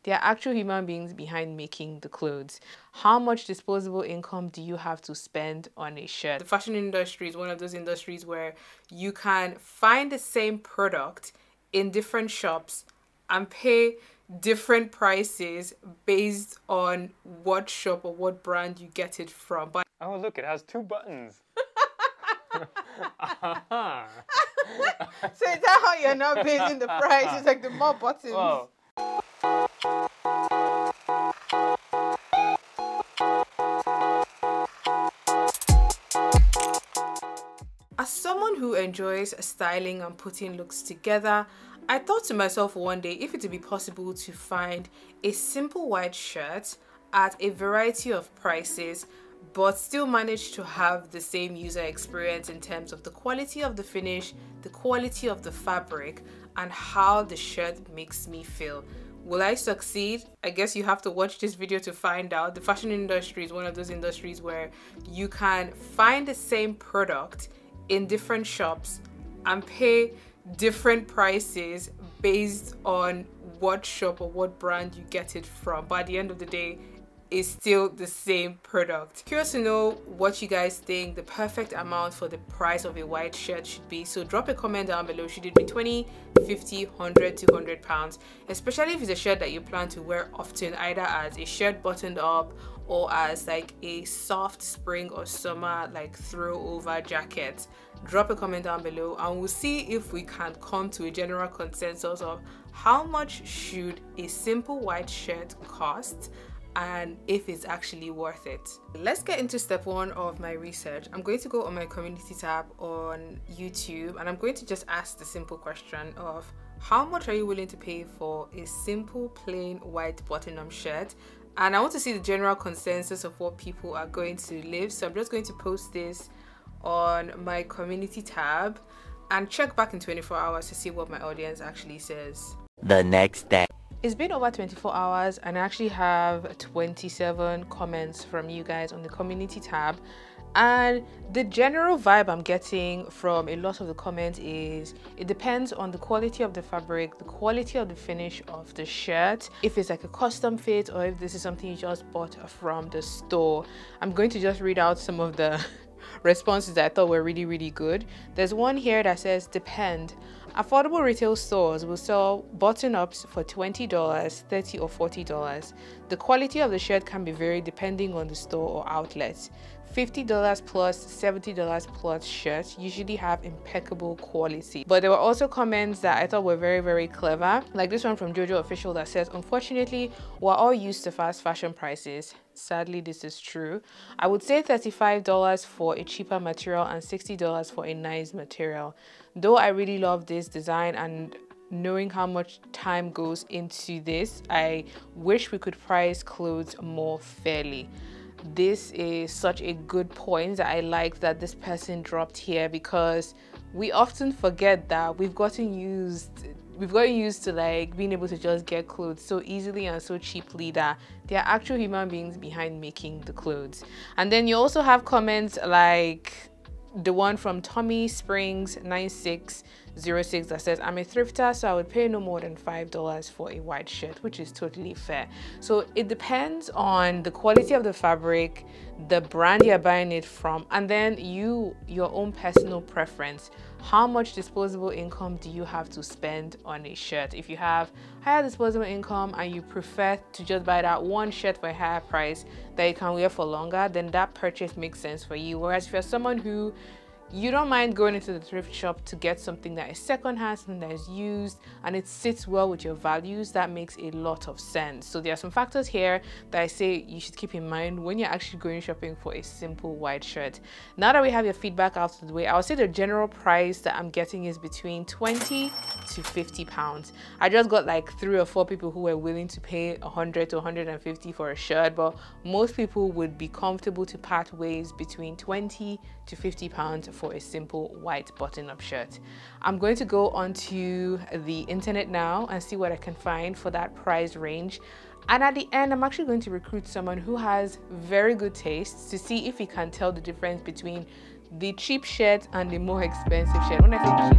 There are actual human beings behind making the clothes. How much disposable income do you have to spend on a shirt? The fashion industry is one of those industries where you can find the same product in different shops and pay different prices based on what shop or what brand you get it from. But oh, look, it has 2 buttons. So is that how you're not basing the price? It's like the more buttons. Whoa. As someone who enjoys styling and putting looks together, I thought to myself one day if it would be possible to find a simple white shirt at a variety of prices but still manage to have the same user experience in terms of the quality of the finish, the quality of the fabric, and how the shirt makes me feel. Will I succeed? I guess you have to watch this video to find out. The fashion industry is one of those industries where you can find the same product in different shops and pay different prices based on what shop or what brand you get it from. But at the end of the day, is still the same product. Curious to know what you guys think the perfect amount for the price of a white shirt should be, so drop a comment down below. Should it be 20, 50, 100, 200 pounds? Especially if it's a shirt that you plan to wear often, either as a shirt buttoned up or as like a soft spring or summer like throw over jacket. Drop a comment down below and we'll see if we can come to a general consensus of how much should a simple white shirt cost and if it's actually worth it. Let's get into step 1 of my research. I'm going to go on my community tab on YouTube and I'm going to just ask the simple question of how much are you willing to pay for a simple plain white button-up shirt? And I want to see the general consensus of what people are going to leave, so I'm just going to post this on my community tab and check back in 24 hours to see what my audience actually says. The next day. It's been over 24 hours and I actually have 27 comments from you guys on the community tab, and the general vibe I'm getting from a lot of the comments is it depends on the quality of the fabric, the quality of the finish of the shirt, if it's like a custom fit or if this is something you just bought from the store. I'm going to just read out some of the responses that I thought were really good. There's one here that says depend. Affordable retail stores will sell button-ups for $20, $30 or $40. The quality of the shirt can be varied depending on the store or outlet. $50 plus, $70 plus shirts usually have impeccable quality. But there were also comments that I thought were very clever, like this one from Jojo Official that says, unfortunately, we're all used to fast fashion prices. Sadly, this is true. I would say $35 for a cheaper material and $60 for a nice material. Though I really love this design and knowing how much time goes into this, I wish we could price clothes more fairly. This is such a good point that I like that this person dropped here, because we often forget that we've gotten used to like being able to just get clothes so easily and so cheaply that there are actual human beings behind making the clothes. And then you also have comments like the one from Tommy Springs 9606 that says, I'm a thrifter, so I would pay no more than $5 for a white shirt, which is totally fair. So it depends on the quality of the fabric, the brand you're buying it from, and then your own personal preference. How much disposable income do you have to spend on a shirt? If you have higher disposable income and you prefer to just buy that one shirt for a higher price that you can wear for longer, then that purchase makes sense for you. Whereas if you're someone who you don't mind going into the thrift shop to get something that is secondhand, something that is used, and it sits well with your values, that makes a lot of sense. So there are some factors here that I say you should keep in mind when you're actually going shopping for a simple white shirt. Now that we have your feedback out of the way, I would say the general price that I'm getting is between 20 to 50 pounds. I just got like 3 or 4 people who were willing to pay 100 to 150 for a shirt, but most people would be comfortable to part ways between 20 to 50 pounds for a simple white button-up shirt. I'm going to go onto the internet now and see what I can find for that price range. And at the end, I'm actually going to recruit someone who has very good taste to see if he can tell the difference between the cheap shirt and the more expensive shirt. When I say cheap,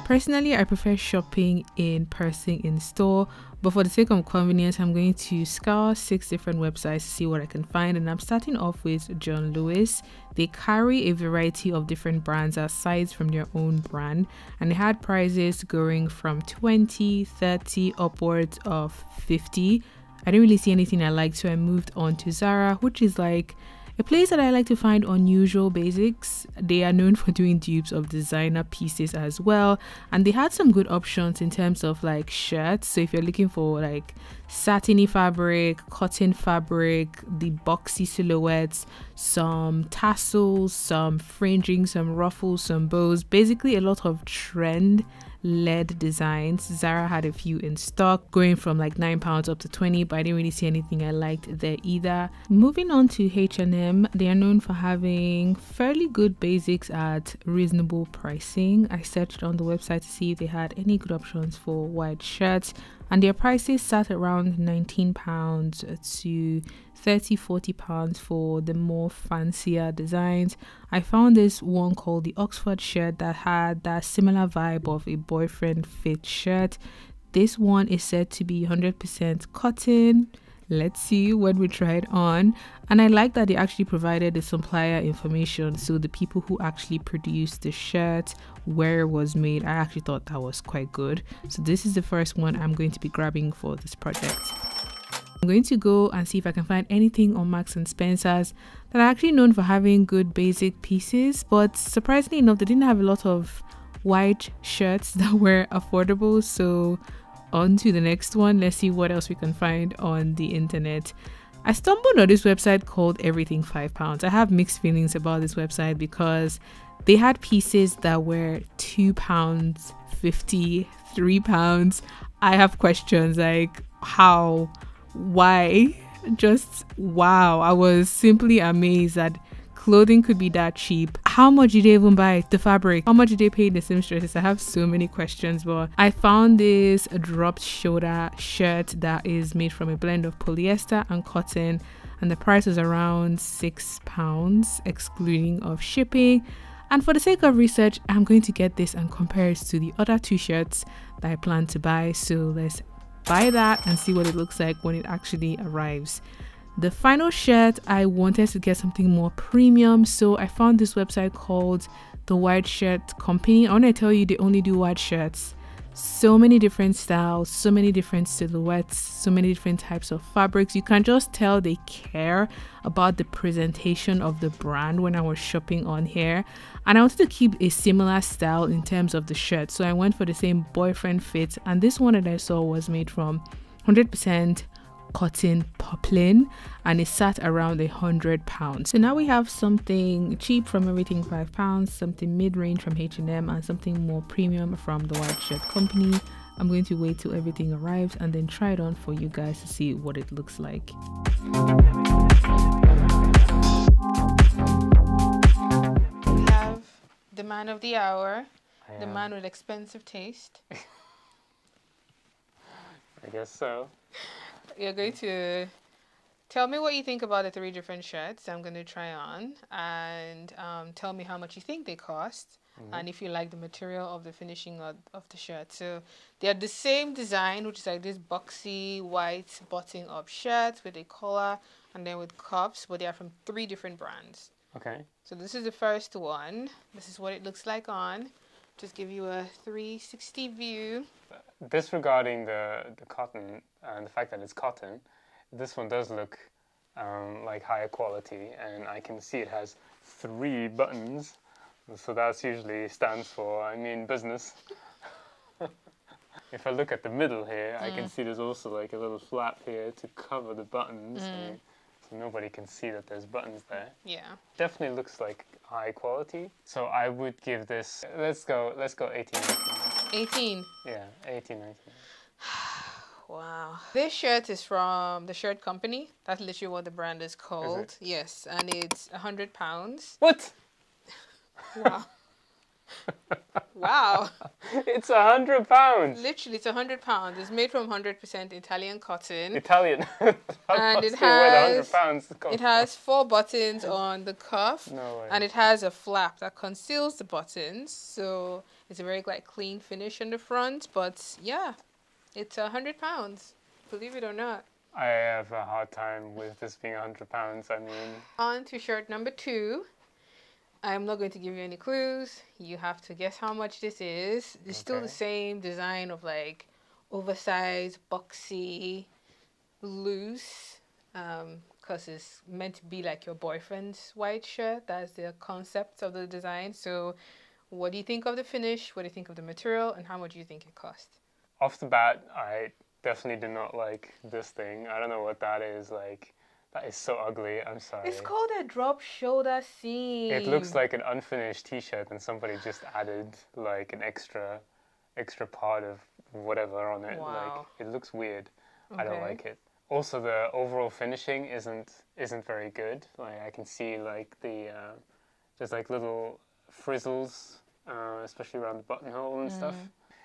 personally, I prefer shopping in person in store, But for the sake of convenience, I'm going to scour 6 different websites to see what I can find. And I'm starting off with John Lewis. They carry a variety of different brands aside from their own brand. And they had prices going from 20, 30, upwards of 50. I didn't really see anything I liked, so I moved on to Zara, which is like a place that I like to find unusual basics. They are known for doing dupes of designer pieces as well, and they had some good options in terms of like shirts. So if you're looking for like satiny fabric, cotton fabric, the boxy silhouettes, some tassels, some fringing, some ruffles, some bows, basically a lot of trend led designs. Zara had a few in stock going from like £9 up to 20, but I didn't really see anything I liked there either. Moving on to H&M, they are known for having fairly good basics at reasonable pricing. I searched on the website to see if they had any good options for white shirts, and their prices sat around £19 to £30-40 for the more fancier designs. I found this one called the Oxford shirt that had that similar vibe of a boyfriend fit shirt. This one is said to be 100% cotton. Let's see when we try it on. And I like that they actually provided the supplier information, so the people who actually produced the shirt, where it was made. I actually thought that was quite good. So this is the first one I'm going to be grabbing for this project. I'm going to go and see if I can find anything on Marks and Spencer's that are actually known for having good basic pieces, but surprisingly enough, they didn't have a lot of white shirts that were affordable. So on to the next one. Let's see what else we can find on the internet. I stumbled on this website called Everything £5. I have mixed feelings about this website because they had pieces that were £2, £50, £3. I have questions like how, why, just wow. I was simply amazed that clothing could be that cheap. How much did they even buy the fabric? How much did they pay the seamstresses? I have so many questions, but I found this dropped shoulder shirt that is made from a blend of polyester and cotton, and the price was around £6 excluding of shipping. And for the sake of research, I'm going to get this and compare it to the other 2 shirts that I plan to buy. So let's buy that and see what it looks like when it actually arrives. The final shirt, I wanted to get something more premium, so I found this website called the White Shirt Company. I want to tell you, they only do white shirts. So many different styles, so many different silhouettes, so many different types of fabrics. You can just tell they care about the presentation of the brand when I was shopping on here. And I wanted to keep a similar style in terms of the shirt, so I went for the same boyfriend fit, and this one that I saw was made from 100% cotton poplin, and it sat around £100. So now we have something cheap from Everything £5, something mid-range from H&M, and something more premium from the White Shirt Company. I'm going to wait till everything arrives and then try it on for you guys to see what it looks like. We have the man of the hour, the man with expensive taste. I guess so. You're going to tell me what you think about the 3 different shirts I'm going to try on, and tell me how much you think they cost, and if you like the material of the finishing of the shirt. So they're the same design, which is like this boxy white button up shirt with a collar and then with cuffs, but they are from 3 different brands. Okay. So this is the first one. This is what it looks like on. Just give you a 360 view. Disregarding the cotton and the fact that it's cotton, this one does look like higher quality, and I can see it has 3 buttons, so that's usually stands for, I mean, business. If I look at the middle here, I can see there's also like a little flap here to cover the buttons, so nobody can see that there's buttons there. Yeah. Definitely looks like high quality. So I would give this, let's go 18. 18. Yeah, 18, 19. Wow. This shirt is from the Shirt Company. That's literally what the brand is called. Is it? Yes, and it's £100. What? Wow. Wow. It's £100. Literally, it's £100. It's made from 100% Italian cotton. Italian. And it has 4 buttons on the cuff. No way. And it has a flap that conceals the buttons. So it's a very like clean finish on the front. But yeah, It's 100 pounds, believe it or not. I have a hard time with this being 100 pounds. I mean, On to shirt number 2. I'm not going to give you any clues. You have to guess how much this is. It's still the same design of like oversized, boxy, loose, because it's meant to be like your boyfriend's white shirt. That's the concept of the design. So what do you think of the finish? What do you think of the material? And how much do you think it cost? off the bat, I definitely do not like this thing. I don't know what that is. Like, that is so ugly. I'm sorry. It's called a drop shoulder seam. It looks like an unfinished t-shirt and somebody just added like an extra part of whatever on it. Wow. Like, it looks weird. Okay. I don't like it. Also, the overall finishing isn't very good. Like, I can see like the there's like little frizzles, especially around the buttonhole and stuff.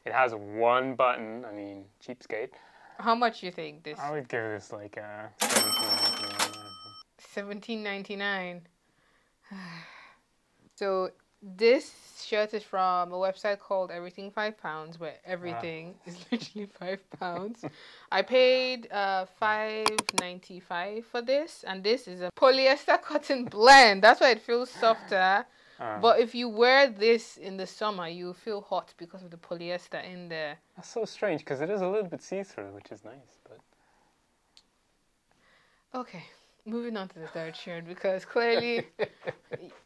It has one button. I mean, cheapskate. How much do you think this? I would give this like a 17.99. $17.99. So this shirt is from a website called Everything £5, where everything is literally £5. I paid $5.95 for this, and this is a polyester cotton blend. That's why it feels softer. But if you wear this in the summer, you feel hot because of the polyester in there. That's so strange because it is a little bit see-through, which is nice. But okay, moving on to the third shirt because clearly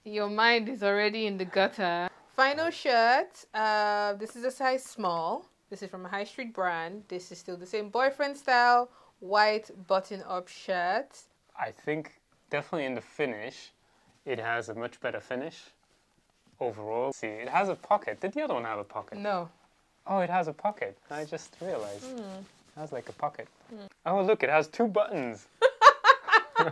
your mind is already in the gutter. Final shirt. This is a size small. This is from a high street brand. This is still the same boyfriend style, white button-up shirt. I think definitely in the finish, it has a much better finish overall. See, it has a pocket. Did the other one have a pocket? No. Oh, it has a pocket. I just realized. It has like a pocket. Oh, look, it has 2 buttons. So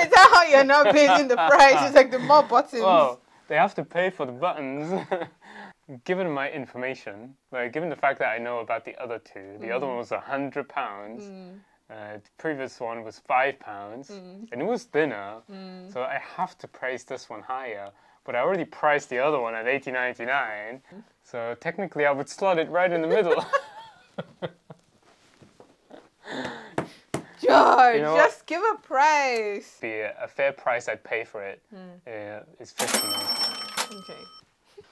is that how you're not basing the price? It's like the more buttons. Well, they have to pay for the buttons. Given my information, like given the fact that I know about the other 2, the other one was £100. The previous one was £5, and it was thinner, so I have to price this one higher. But I already priced the other one at $18.99, so technically I would slot it right in the middle. George, You know just give a price. Be a fair price I'd pay for it is $15.99. Okay.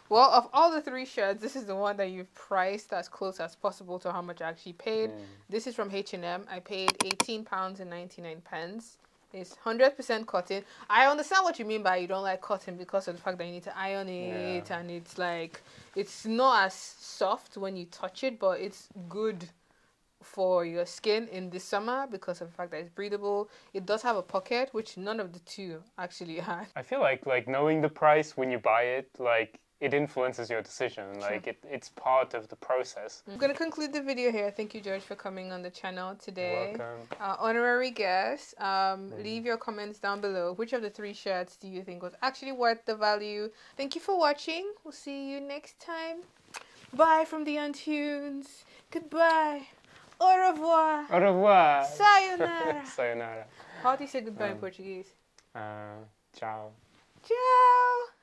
Well, of all the 3 shirts, this is the one that you've priced as close as possible to how much I actually paid. This is from H&M. I paid £18.99. It's 100% cotton. I understand what you mean by you don't like cotton because of the fact that you need to iron it, and it's like, it's not as soft when you touch it, but it's good for your skin in the summer because of the fact that it's breathable. It does have a pocket, which none of the 2 actually had. I feel like knowing the price when you buy it, like, it influences your decision. Like, it's part of the process. I'm going to conclude the video here. Thank you, George, for coming on the channel today. You're welcome. Honorary guest, leave your comments down below. Which of the 3 shirts do you think was actually worth the value? Thank you for watching. We'll see you next time. Bye from the Untunes. Goodbye. Au revoir. Au revoir. Sayonara. Sayonara. How do you say goodbye in Portuguese? Ciao. Ciao.